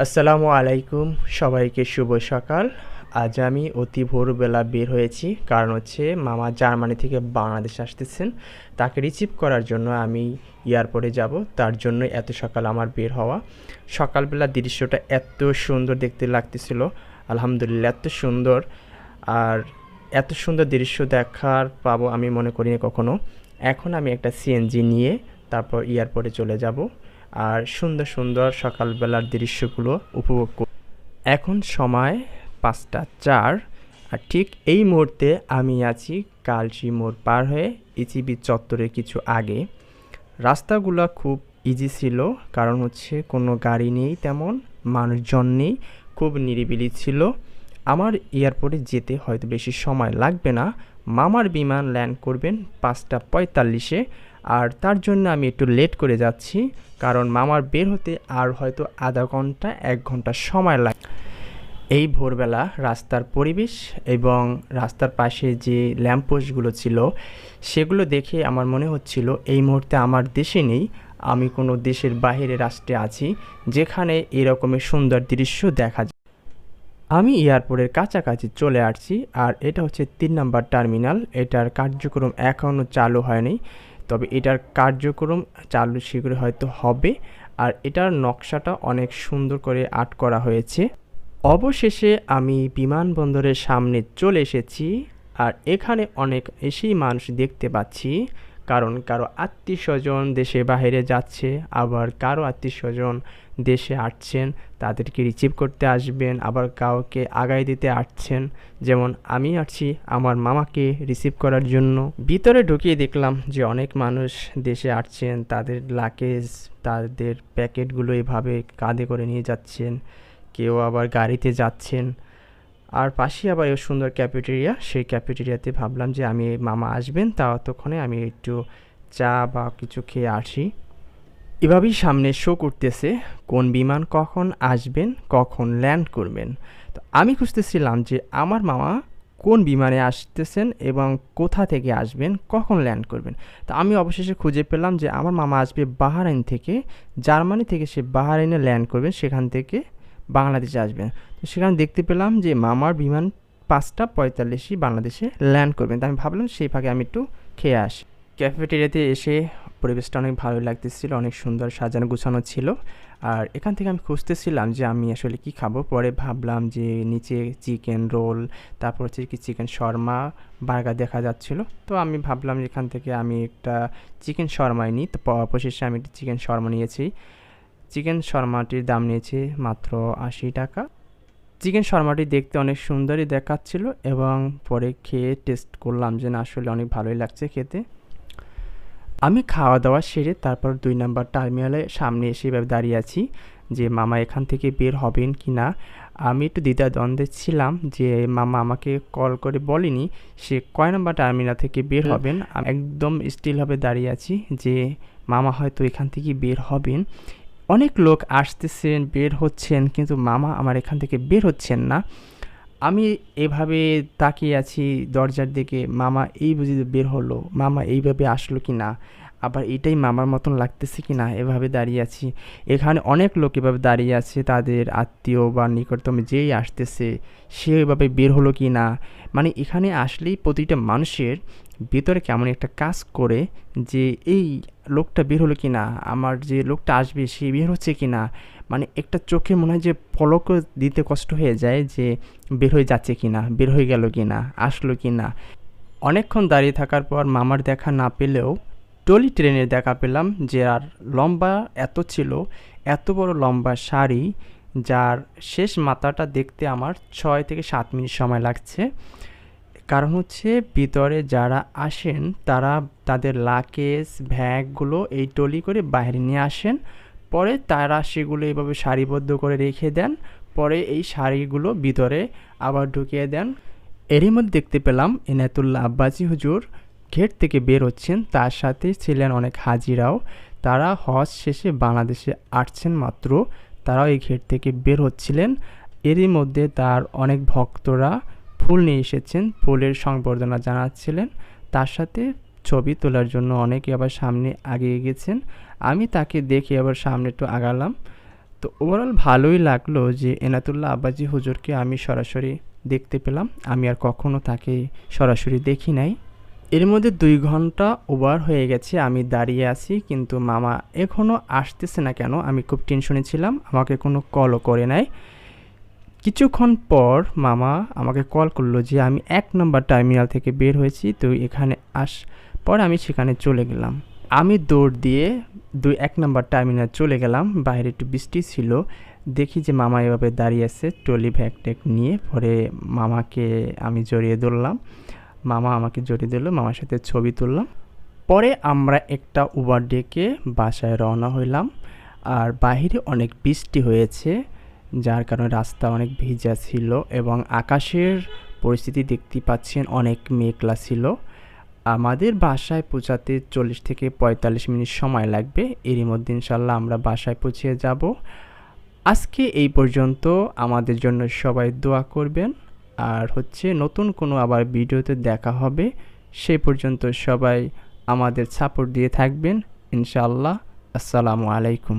আসসালামু আলাইকুম, সবাইকে শুভ সকাল। আজ আমি অতি ভোরবেলা বের হয়েছি, কারণ হচ্ছে মামা জার্মানি থেকে বাংলাদেশ আসতেছেন। তাকে রিসিভ করার জন্য আমি এয়ারপোর্টে যাব, তার জন্য এত সকাল আমার বের হওয়া। সকালবেলা দৃশ্যটা এত সুন্দর দেখতে লাগতেছিল, আলহামদুলিল্লাহ এত সুন্দর। আর এত সুন্দর দৃশ্য দেখার পাবো আমি মনে করিনি কখনো। এখন আমি একটা সিএনজি নিয়ে তারপর এয়ারপোর্টে চলে যাব আর সুন্দর সুন্দর সকালবেলার দৃশ্যগুলো উপভোগ করব। এখন সময় 5টা 4, আর ঠিক এই মুহূর্তে আমি আছি কালচি মোড় পার হয়ে ইচিবি চত্বরের কিছু আগে। রাস্তাগুলো খুব ইজি ছিল, কারণ হচ্ছে কোনো গাড়ি নেই, তেমন মানুষজন নেই, খুব নিরিবিলি ছিল। আমার এয়ারপোর্টে যেতে হয়তো বেশি সময় লাগবে না। মামার বিমান ল্যান্ড করবেন 5টা 45-এ, আর তার জন্য আমি একটু লেট করে যাচ্ছি, কারণ মামার বের হতে আর হয়তো আধা ঘন্টা 1 ঘন্টা সময় লাগে। এই ভোরবেলা রাস্তার পরিবেশ এবং রাস্তার পাশে যে ল্যাম্পপোস্টগুলো ছিল সেগুলো দেখে আমার মনে হচ্ছিল এই মুহূর্তে আমার দেশে নেই, আমি কোনো দেশের বাইরে রাষ্ট্রে আছি, যেখানে এরকমের সুন্দর দৃশ্য দেখা যায়। আমি এয়ারপোর্টের কাছাকাছি চলে আসছি, আর এটা হচ্ছে 3 নম্বর টার্মিনাল। এটার কার্যক্রম এখনও চালু হয়নি, তবে এটার কার্যক্রম চালু শীঘ্রই হয়তো হবে। আর এটার নকশাটা অনেক সুন্দর করে আর্ট করা হয়েছে। অবশেষে আমি বিমানবন্দরের সামনে চলে এসেছি, আর এখানে অনেক এসেই মানুষ দেখতে পাচ্ছি, কারণ কারো আত্মীয়স্বজন দেশে বাইরে যাচ্ছে, আবার কারো আত্মীয়স্বজন দেশে আসছেন, তাদেরকে রিসিভ করতে আসবেন, আবার কাউকে আগায় দিতে আসছেন। যেমন আমি আসছি আমার মামাকে রিসিভ করার জন্য। ভিতরে ঢুকিয়ে দেখলাম যে অনেক মানুষ দেশে আসছেন, তাদের লাগেজ, তাদের প্যাকেটগুলো এভাবে কাঁধে করে নিয়ে যাচ্ছেন, কেউ আবার গাড়িতে যাচ্ছেন। আর পাশে আবার এই সুন্দর ক্যাফেটেরিয়া, সেই ক্যাফেটেরিয়াতে ভাবলাম যে আমি মামা আসবেন, ততক্ষণে আমি একটু চা বা কিছু খেয়ে আসি। এভাবেই সামনে শো করতেছে কোন বিমান কখন আসবেন, কখন ল্যান্ড করবেন। তো আমি খুঁজতেছিলাম যে আমার মামা কোন বিমানে আসতেছেন এবং কোথা থেকে আসবেন, কখন ল্যান্ড করবেন। তো আমি অবশেষে খুঁজে পেলাম যে আমার মামা আসবে বাহরাইন থেকে। জার্মানি থেকে সে বাহরাইনে ল্যান্ড করবেন, সেখান থেকে বাংলাদেশে আসবেন। তো সেখানে দেখতে পেলাম যে মামার বিমান 5টা 45 বাংলাদেশে ল্যান্ড করবেন। তো আমি ভাবলাম সেই ফাঁকে আমি একটু খেয়ে আসি। ক্যাফেটেরিয়াতে এসে পরিবেশটা অনেক ভালো লাগতেছিল, অনেক সুন্দর সাজানো গুছানো ছিল। আর এখান থেকে আমি খুঁজতেছিলাম যে আমি আসলে কি খাবো। পরে ভাবলাম যে নিচে চিকেন রোল, তারপর হচ্ছে কি চিকেন শর্মা, বার্গার দেখা যাচ্ছিল। তো আমি ভাবলাম যে এখান থেকে আমি একটা চিকেন শর্মাই নিই। তো অবশেষে আমি একটা চিকেন শর্মা নিয়েছি। চিকেন শর্মাটির দাম নিয়েছে মাত্র 80 টাকা। চিকেন শর্মাটি দেখতে অনেক সুন্দরই দেখাচ্ছিল, এবং পরে খেয়ে টেস্ট করলাম যে না, আসলে অনেক ভালোই লাগছে খেতে। আমি খাওয়া দাওয়া সেরে তারপর 2 নম্বর টার্মিনালের সামনে এসে এভাবে দাঁড়িয়ে আছি যে মামা এখান থেকে বের হবেন কি না। আমি একটু দ্বিধাদ্বন্দ্বে ছিলাম যে মামা আমাকে কল করে বলেনি সে কয় নম্বর টার্মিনাল থেকে বের হবেন। আমি একদম স্টিলভাবে দাঁড়িয়ে আছি যে মামা হয়তো এখান থেকে বের হবেন। অনেক লোক আসতেছেন, বের হচ্ছেন, কিন্তু মামা আমার এখান থেকে বের হচ্ছেন না। আমি এভাবে তাকিয়ে আছি দরজার দিকে, মামা এই বুঝি বের হলো, মামা এইভাবে আসলো কি না, আবার এটাই মামার মতন লাগতেছে কি না, এভাবে দাঁড়িয়ে আছি। এখানে অনেক লোক এভাবে দাঁড়িয়ে আছে, তাদের আত্মীয় বা নিকটতম যেই আসতেছে সে এভাবে বের হলো কি না। মানে এখানে আসলেই প্রতিটা মানুষের ভিতরে কেমন একটা কাজ করে যে এই লোকটা বের হলো কি না, আমার যে লোকটা আসবে সে বের হচ্ছে কি না। মানে একটা চোখে মনে হয় যে পলকও দিতে কষ্ট হয়ে যায় যে বের হয়ে যাচ্ছে কি না, বের হয়ে গেল কি না, আসলো কি না। অনেকক্ষণ দাঁড়িয়ে থাকার পর মামার দেখা না পেলেও টলি ট্রেনের দেখা পেলাম, যার লম্বা এত ছিল, এত বড় লম্বা সারি, যার শেষ মাথাটা দেখতে আমার 6 থেকে 7 মিনিট সময় লাগছে। কারণ হচ্ছে ভিতরে যারা আসেন তারা তাদের লাগেজ ব্যাগগুলো এই টলি করে বাইরে নিয়ে আসেন, পরে তারা সেগুলো এইভাবে সারিবদ্ধ করে রেখে দেন, পরে এই শাড়িগুলো ভিতরে আবার ঢুকিয়ে দেন। এরই মধ্যে দেখতে পেলাম এনায়েতুল্লাহ আব্বাসী হুজুর গেট থেকে বের হচ্ছেন, তার সাথে ছিলেন অনেক হাজিরাও। তারা হজ শেষে বাংলাদেশে আসছেন মাত্র, তারাও এই গেট থেকে বের হচ্ছিলেন। এরই মধ্যে তার অনেক ভক্তরা ফুল নিয়ে এসেছেন, ফুলের সংবর্ধনা জানাচ্ছিলেন। তার সাথে ছবি তোলার জন্য অনেকে আবার সামনে এগিয়ে গেছেন। আমি তাকে দেখে আবার সামনে একটু আগালাম। তো ওভারঅল ভালোই লাগলো যে এনায়েতুল্লাহ আব্বাসী হুজুরকে আমি সরাসরি দেখতে পেলাম। আমি আর কখনো তাকে সরাসরি দেখি নাই। এর মধ্যে 2 ঘন্টা ওভার হয়ে গেছে, আমি দাঁড়িয়ে আছি, কিন্তু মামা এখনও আসতেছে না কেন? আমি খুব টেনশনে ছিলাম। আমাকে কোনো কলও করে নাই। কিছুক্ষণ পর মামা আমাকে কল করলো যে আমি 1 নম্বর টার্মিনাল থেকে বের হয়েছি, তুই এখানে আস। পরে আমি সেখানে চলে গেলাম। আমি দৌড় দিয়ে 1 নম্বর টার্মিনাল চলে গেলাম। বাইরে একটু বৃষ্টি ছিল। দেখি যে মামা এভাবে দাঁড়িয়ে আছে ট্রলি ব্যাগ ট্যাগ নিয়ে। পরে মামাকে আমি জড়িয়ে ধরলাম। মামা আমাকে জড়িয়ে ধরল, মামার সাথে ছবি তুললাম। পরে আমরা একটা উবার ডেকে বাসায় রওনা হইলাম। আর বাহিরে অনেক বৃষ্টি হয়েছে, যার কারণে রাস্তা অনেক ভিজা ছিল এবং আকাশের পরিস্থিতি দেখতেই পাচ্ছেন অনেক মেঘলা ছিল। আমাদের বাসায় পৌঁছাতে 40 থেকে 45 মিনিট সময় লাগবে। এরই মধ্যে ইনশাল্লাহ আমরা বাসায় পৌঁছে যাব। আজকে এই পর্যন্ত। আমাদের জন্য সবাই দোয়া করবেন। আর নতুন কোনো আবার ভিডিওতে দেখা হবে। সেই পর্যন্ত সবাই আমাদের সাপোর্ট দিয়ে থাকবেন ইনশাআল্লাহ। আসসালামু আলাইকুম।